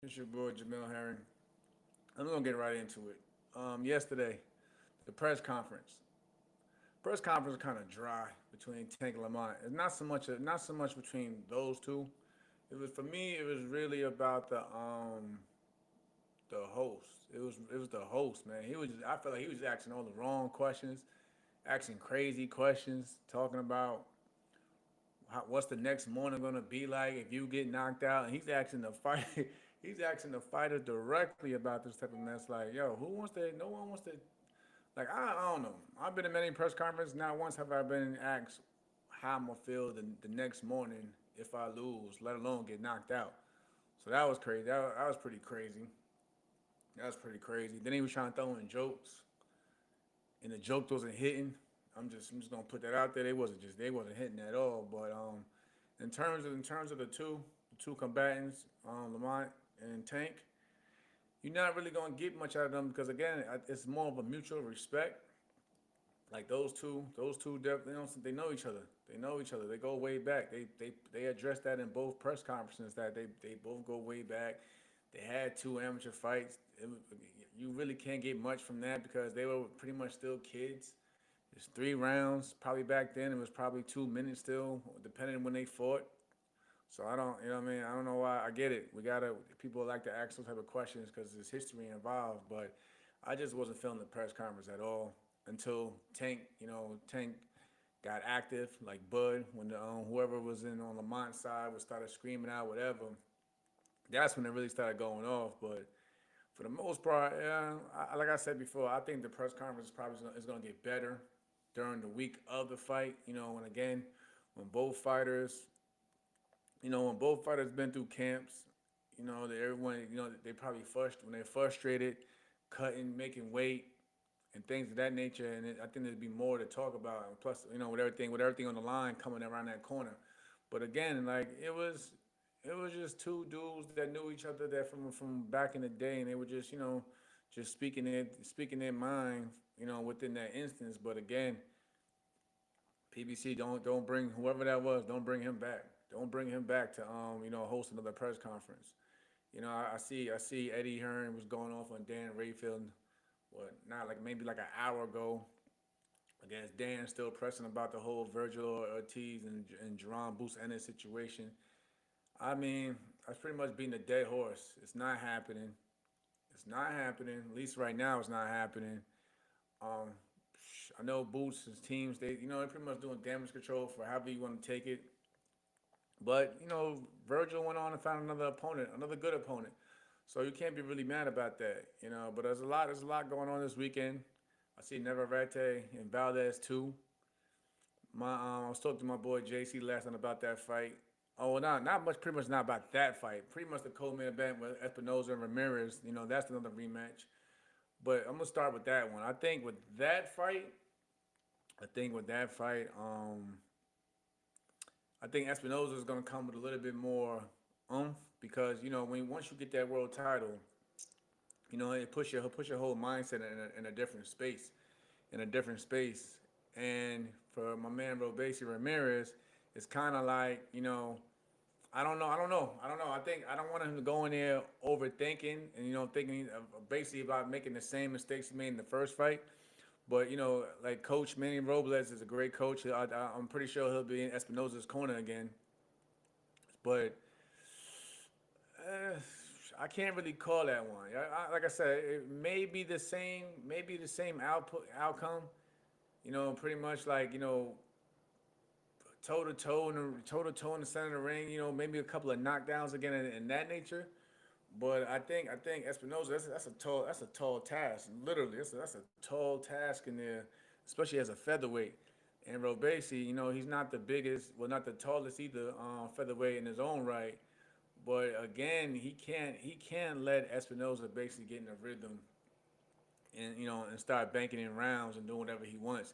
It's your boy Jamel Herring. I'm gonna get right into it. Yesterday, the press conference. Press conference was kind of dry between Tank and Lamont. It's not so much between those two. It was for me. It was really about the host. It was the host, man. I felt like he was asking all the wrong questions, asking crazy questions, talking about what's the next morning gonna be like if you get knocked out, and he's asking the fight. He's asking the fighter directly about this type of mess. Like, yo, who wants to? No one wants to. Like, I don't know. I've been in many press conferences. Not once have I been asked how I'm gonna feel the next morning if I lose, let alone get knocked out. So that was crazy. That was pretty crazy. That was pretty crazy. Then he was trying to throw in jokes, and the joke wasn't hitting. I'm just gonna put that out there. They wasn't hitting at all. But in terms of the two combatants, Lamont and Tank, you're not really gonna get much out of them because again, it's more of a mutual respect. Like those two definitely they know each other. They know each other. They go way back. They addressed that in both press conferences that they both go way back. They had two amateur fights. You really can't get much from that because they were pretty much still kids. It's 3 rounds. Probably back then it was probably 2 minutes still, depending on when they fought. So I don't, you know what I mean? I don't know why. I get it. People like to ask those type of questions because there's history involved. But I just wasn't feeling the press conference at all until Tank got active, like Bud, when whoever was in on Lamont's side was started screaming out, whatever. That's when it really started going off. But for the most part, yeah, like I said before, I think the press conference is going to get better during the week of the fight. And again, when both fighters when both fighters been through camps, that everyone, they probably when they're frustrated, cutting, making weight, and things of that nature. And I think there'd be more to talk about. And plus, with everything on the line coming around that corner. But again, like it was just two dudes that knew each other that from back in the day, and they were just speaking their mind, within that instance. But again, PBC don't bring whoever that was. Don't bring him back. Don't bring him back to host another press conference. I see Eddie Hearn was going off on Dan Rayfield. What not like maybe like an hour ago. I guess Dan still pressing about the whole Virgil Ortiz and Jerron Boots Ennis situation. I mean, that's pretty much being a dead horse. It's not happening. It's not happening. At least right now, it's not happening. Um, I know Boots' teams they're pretty much doing damage control for however you want to take it. But Virgil went on and found another opponent, another good opponent. So you can't be really mad about that. But there's a lot going on this weekend. I see Navarrete and Valdez too. I was talking to my boy JC last night about that fight. Oh, well, not much. Pretty much not about that fight. Pretty much the co-main event with Espinoza and Ramirez. That's another rematch. But I'm gonna start with that one. I think with that fight, I think Espinoza is gonna come with a little bit more oomph because when once you get that world title, it push your whole mindset in a different space, in a different space. And for my man Robesi Ramirez, it's kind of like I think I don't want him to go in there overthinking and thinking basically about making the same mistakes he made in the first fight. But like Coach Manny Robles is a great coach. I'm pretty sure he'll be in Espinoza's corner again. But uh, I can't really call that one. Like I said, it may be the same outcome. Pretty much like toe to toe in the center of the ring. Maybe a couple of knockdowns again in that nature. But I think Espinoza that's a tall task. Literally, that's a tall task in there, especially as a featherweight. And Robesi, he's not the biggest, well, not the tallest either, featherweight in his own right. But again, he can't let Espinoza basically get in a rhythm and start banking in rounds and doing whatever he wants.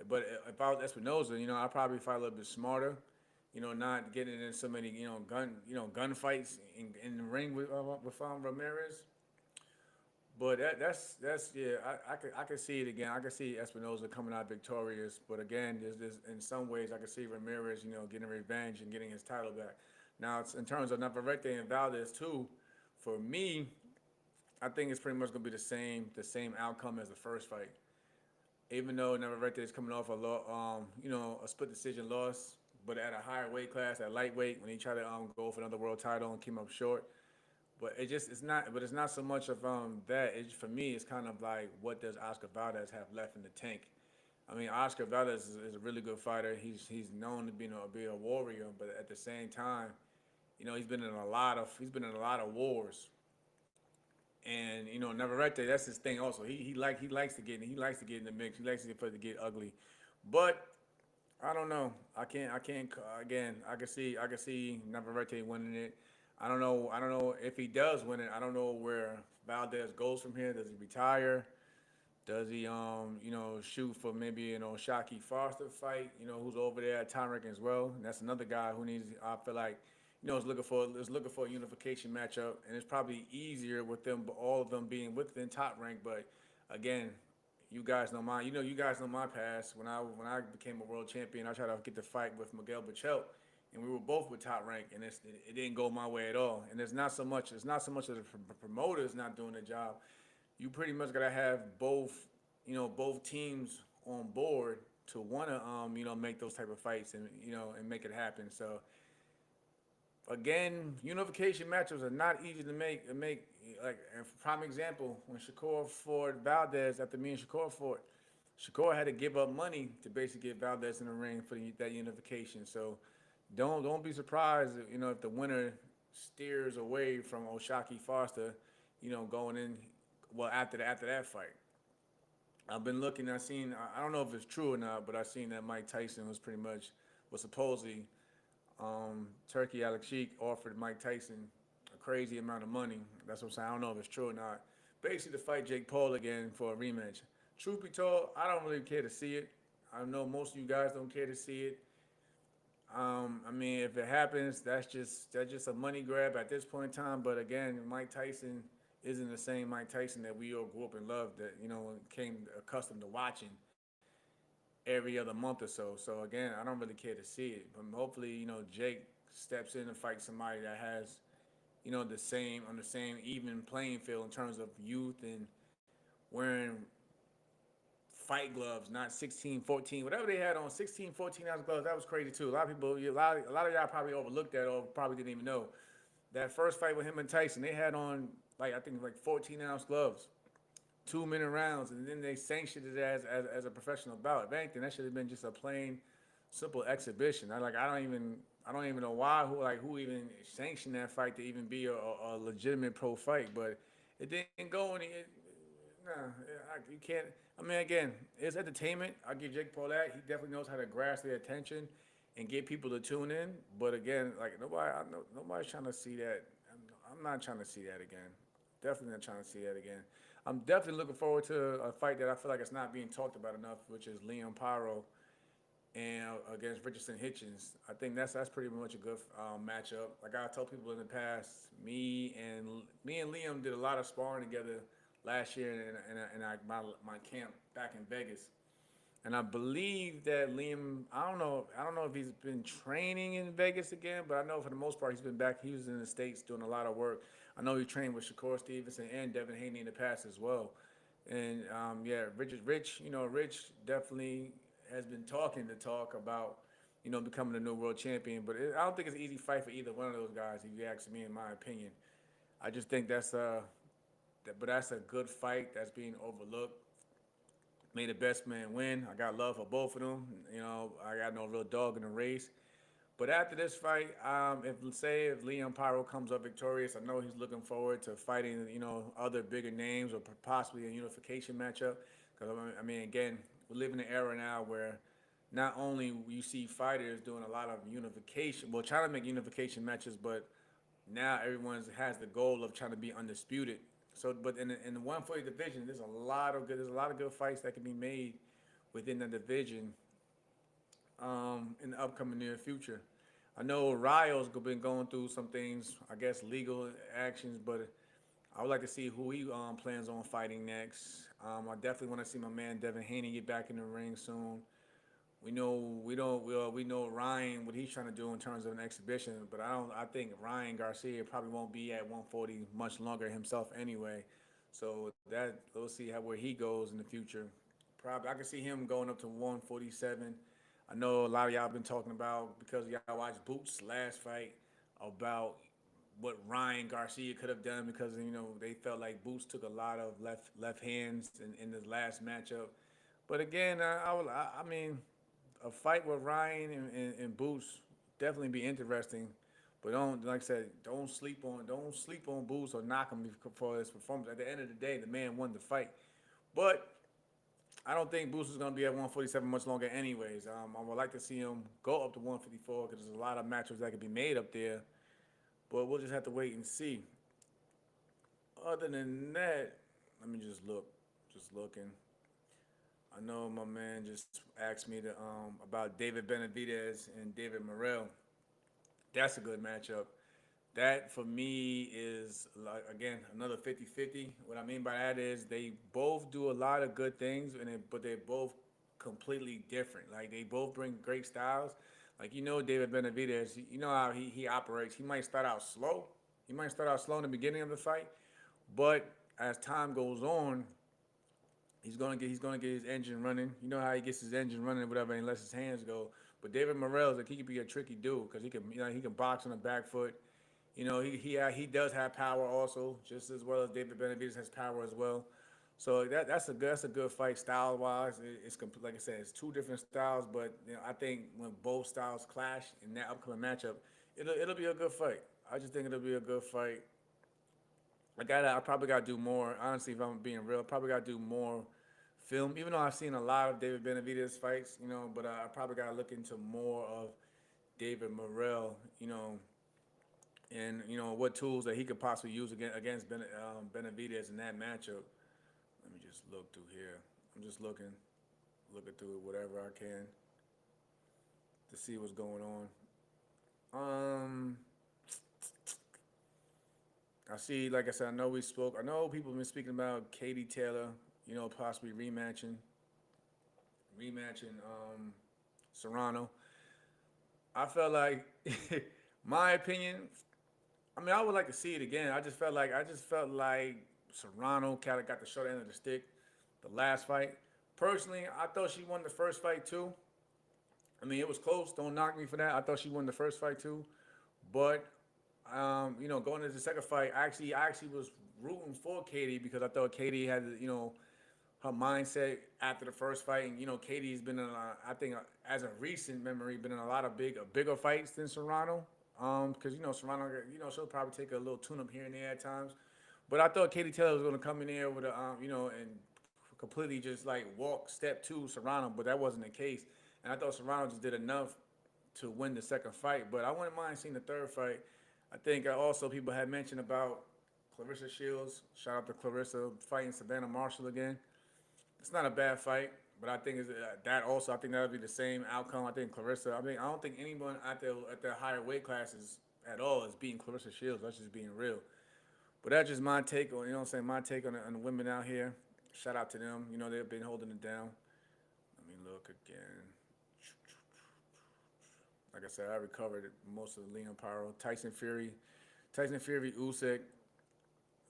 But if I was Espinoza, I'd probably fight a little bit smarter. Not getting in so many gunfights in the ring with Ramirez. But that's yeah. I could see it again. I could see Espinoza coming out victorious. But again, there's in some ways I could see Ramirez getting revenge and getting his title back. Now it's in terms of Navarrete and Valdez too. for me, I think it's pretty much gonna be the same outcome as the first fight. Even though Navarrete is coming off a split decision loss, but at a higher weight class, at lightweight, when he tried to go for another world title and came up short. But it's not. But it's not so much of that. For me, it's kind of like, what does Oscar Valdez have left in the tank? I mean, Oscar Valdez is a really good fighter. He's known to be a warrior, but at the same time, he's been in a lot of wars. And Navarrete, that's his thing. Also, he likes to get in the mix. He likes to get ugly, but I don't know. I can't. Again, I can see Navarrete winning it. I don't know. I don't know if he does win it. I don't know where Valdez goes from here. Does he retire? Does he shoot for maybe an Oshaki Foster fight? Who's over there at Top Rank as well. And that's another guy who needs. I feel like is looking for a unification matchup, and it's probably easier with them, all of them being within Top Rank. But again, you guys know my past. When I became a world champion, I tried to get the fight with Miguel Bachelt, and we were both with Top Rank, and it didn't go my way at all. And it's not so much that the promoter is not doing the job. You pretty much gotta have both teams on board to wanna make those type of fights and make it happen. So again, unification matchups are not easy to make. Like, and for prime example, when Shakur fought Valdez, after me and Shakur fought, Shakur had to give up money to basically get Valdez in the ring for that unification. So don't be surprised, if the winner steers away from Oshaki Foster, going in, well, after that fight. I've been looking. I don't know if it's true or not, but I seen that Mike Tyson was supposedly, Turkey Alex Sheik offered Mike Tyson a crazy amount of money. That's what I'm saying. I don't know if it's true or not. Basically, to fight Jake Paul again for a rematch. Truth be told, I don't really care to see it. I know most of you guys don't care to see it. I mean, if it happens, that's just a money grab at this point in time. But again, Mike Tyson isn't the same Mike Tyson that we all grew up and loved. That came accustomed to watching every other month or so. So again, I don't really care to see it. But hopefully, Jake steps in and fights somebody that has, the same even playing field in terms of youth and wearing fight gloves, not 16, 14, whatever they had on, 16, 14 ounce gloves. That was crazy too. A lot of people, a lot of y'all probably overlooked that or probably didn't even know. That first fight with him and Tyson, they had on, like, I think like 14-ounce gloves, 2 minute rounds, and then they sanctioned it as a professional bout. If anything, that should have been just a plain, simple exhibition. I don't even know why who even sanctioned that fight to even be a legitimate pro fight, but it didn't go any. Nah, you can't. I mean, again, it's entertainment. I give Jake Paul that. He definitely knows how to grasp their attention and get people to tune in. But again, like, nobody's trying to see that. I'm not trying to see that again. Definitely not trying to see that again. I'm definitely looking forward to a fight that I feel like it's not being talked about enough, which is Leon Pyro and against Richardson Hitchens. I think that's pretty much a good matchup. Like I told people in the past, me and Liam did a lot of sparring together last year in my camp back in Vegas. And I believe that Liam, I don't know if he's been training in Vegas again, but I know for the most part he's been back. He was in the States doing a lot of work. I know he trained with Shakur Stevenson and Devin Haney in the past as well. And yeah, Rich definitely has been talking the talk about, becoming the new world champion. But I don't think it's an easy fight for either one of those guys, if you ask me, in my opinion. I just think but that's a good fight that's being overlooked. May the best man win. I got love for both of them. I got no real dog in the race. But after this fight, if Leon Pyro comes up victorious, I know he's looking forward to fighting, other bigger names or possibly a unification matchup. Because I mean, again, we live in an era now where not only you see fighters doing a lot of unification, well, trying to make unification matches, but now everyone has the goal of trying to be undisputed. So, but in the 140 division, there's a lot of good fights that can be made within the division, in the upcoming near future. I know Rio's been going through some things, I guess legal actions, but I would like to see who he plans on fighting next. I definitely want to see my man Devin Haney get back in the ring soon. We know Ryan what he's trying to do in terms of an exhibition, but I think Ryan Garcia probably won't be at 140 much longer himself anyway. So that we'll see how where he goes in the future. Probably I can see him going up to 147. I know a lot of y'all been talking about because y'all watched Boots' last fight about what Ryan Garcia could have done because they felt like Boots took a lot of left hands in the last matchup. But again, I mean, a fight with Ryan and Boots definitely be interesting. But don't like I said, don't sleep on Boots or knock him for his performance. At the end of the day, the man won the fight. But I don't think Boots is going to be at 147 much longer, anyways. I would like to see him go up to 154 because there's a lot of matchups that could be made up there. But we'll just have to wait and see. Other than that, let me just look. Just looking. I know my man just asked me about David Benavidez and David Morrell. That's a good matchup. That for me is like again another 50-50. What I mean by that is they both do a lot of good things, but they're both completely different. Like they both bring great styles. Like David Benavidez, you know how he operates. He might start out slow. He might start out slow in the beginning of the fight, but as time goes on, he's gonna get his engine running. You know how he gets his engine running, or whatever, and lets his hands go. But David Morrell, like he could be a tricky dude because he can box on the back foot. He does have power also, just as well as David Benavidez has power as well. So that's a good fight style wise. Like I said, it's two different styles, but I think when both styles clash in that upcoming matchup, it'll be a good fight. I just think it'll be a good fight. I probably gotta do more. Honestly, if I'm being real, I probably gotta do more film. Even though I've seen a lot of David Benavidez fights, but I probably gotta look into more of David Morrell, and what tools that he could possibly use against Benavidez in that matchup. Let me just look through here. I'm just looking through whatever I can to see what's going on. Um, I see. Like I said, I know we spoke. I know people have been speaking about Katie Taylor. Possibly rematching Serrano. I felt like, my opinion. I mean, I would like to see it again. I just felt like Serrano kind of got the short end of the stick the last fight. Personally, I thought she won the first fight too. I mean, it was close. Don't knock me for that. I thought she won the first fight too. But going into the second fight, I actually was rooting for Katie because I thought Katie had her mindset after the first fight, and Katie's been in I think as a recent memory been in a lot of bigger fights than Serrano. Because Serrano, she'll probably take a little tune up here and there at times. But I thought Katie Taylor was going to come in there with and completely just like walk step to Serrano, but that wasn't the case. And I thought Serrano just did enough to win the second fight. But I wouldn't mind seeing the third fight. I think also people had mentioned about Clarissa Shields. Shout out to Clarissa fighting Savannah Marshall again. It's not a bad fight, but I think that also I think that'll be the same outcome. I think Clarissa. I mean, I don't think anyone at the higher weight classes at all is beating Clarissa Shields. That's just being real. But that's just my take on what I'm saying. My take on the women out here. Shout out to them. They've been holding it down. Let me look again. Like I said, I recovered most of the Leon Pyro. Tyson Fury, Usyk.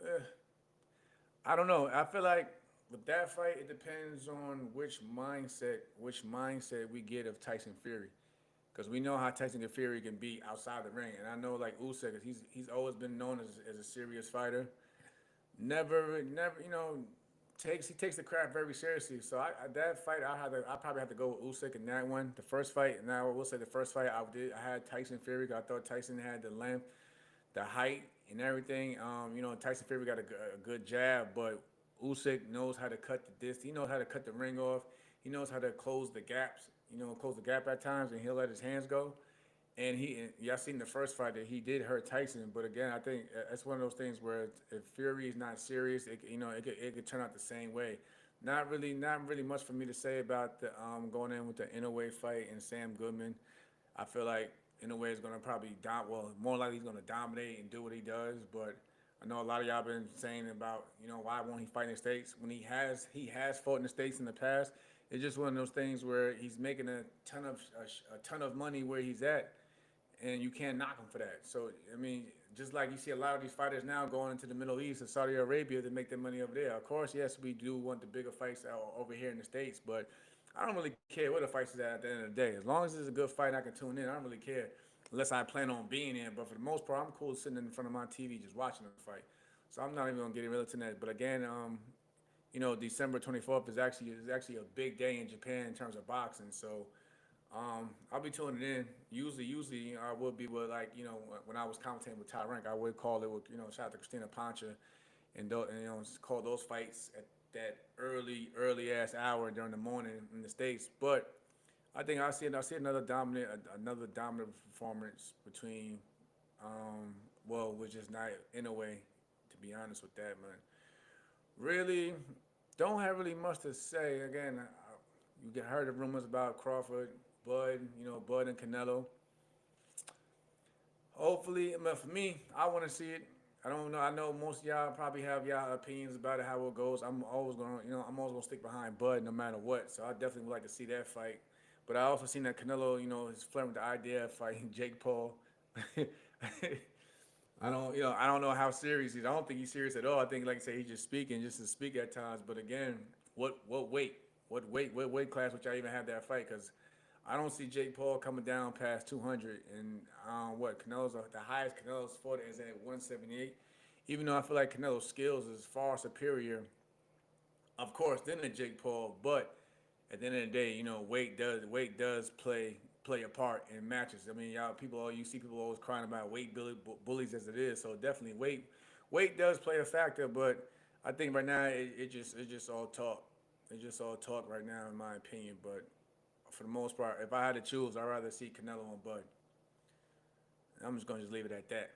Eh, I don't know. I feel like with that fight, it depends on which mindset we get of Tyson Fury, because we know how Tyson Fury can be outside the ring, and I know like Usyk, he's always been known as a serious fighter. Never, he takes the craft very seriously. So that fight, I probably have to go with Usyk in that one. The first fight, now I will say the first fight I had Tyson Fury. 'Cause I thought Tyson had the length, the height, and everything. Tyson Fury got a good jab, but Usyk knows how to cut the distance. He knows how to cut the ring off. He knows how to close the gaps. Close the gap at times, and he'll let his hands go. Y'all seen the first fight that he did hurt Tyson, but again, I think that's one of those things where if Fury is not serious, it could turn out the same way. Not really much for me to say about the going in with the Inoue fight and Sam Goodman. I feel like Inoue is gonna probably more likely he's gonna dominate and do what he does. But I know a lot of y'all been saying about why won't he fight in the states when he has fought in the states in the past. It's just one of those things where he's making a ton of money where he's at, and you can't knock him for that. So I mean, just like you see a lot of these fighters now going into the Middle East and Saudi Arabia to make their money over there. Of course, yes, we do want the bigger fights over here in the states, but I don't really care where the fights is at the end of the day. As long as it's a good fight, I can tune in. I don't really care unless I plan on being in. But for the most part, I'm cool sitting in front of my TV just watching the fight. So I'm not even gonna get into that. But again, December 24th is actually a big day in Japan in terms of boxing. So I'll be tuning in. Usually, I would be with like when I was commentating with Ty Rank, I would call it with shout out to Christina Pancha, and call those fights at that early ass hour during the morning in the states. But I see another dominant performance between which is not in a way, to be honest with that, man. Really, don't have really much to say. Again, you get heard of rumors about Crawford, Bud, Bud and Canelo. Hopefully, I mean, for me, I want to see it. I don't know. I know most of y'all probably have y'all opinions about it, how it goes. I'm always gonna stick behind Bud no matter what. So I definitely would like to see that fight. But I also seen that Canelo, is flirting with the idea of fighting Jake Paul. I don't know how serious he is. I don't think he's serious at all. I think, like I say, he's just speaking just to speak at times. But again, what weight, what weight class would y'all even have that fight? Because I don't see Jake Paul coming down past 200. And Canelo's the highest Canelo's fought is at 178. Even though I feel like Canelo's skills is far superior, of course, than the Jake Paul. But at the end of the day, weight does play a part in matches. I mean, you see people always crying about bullies as it is. So definitely weight does play a factor. But I think right now it's just all talk. It's just all talk right now, in my opinion. But for the most part, if I had to choose, I'd rather see Canelo and Bud. I'm just gonna leave it at that.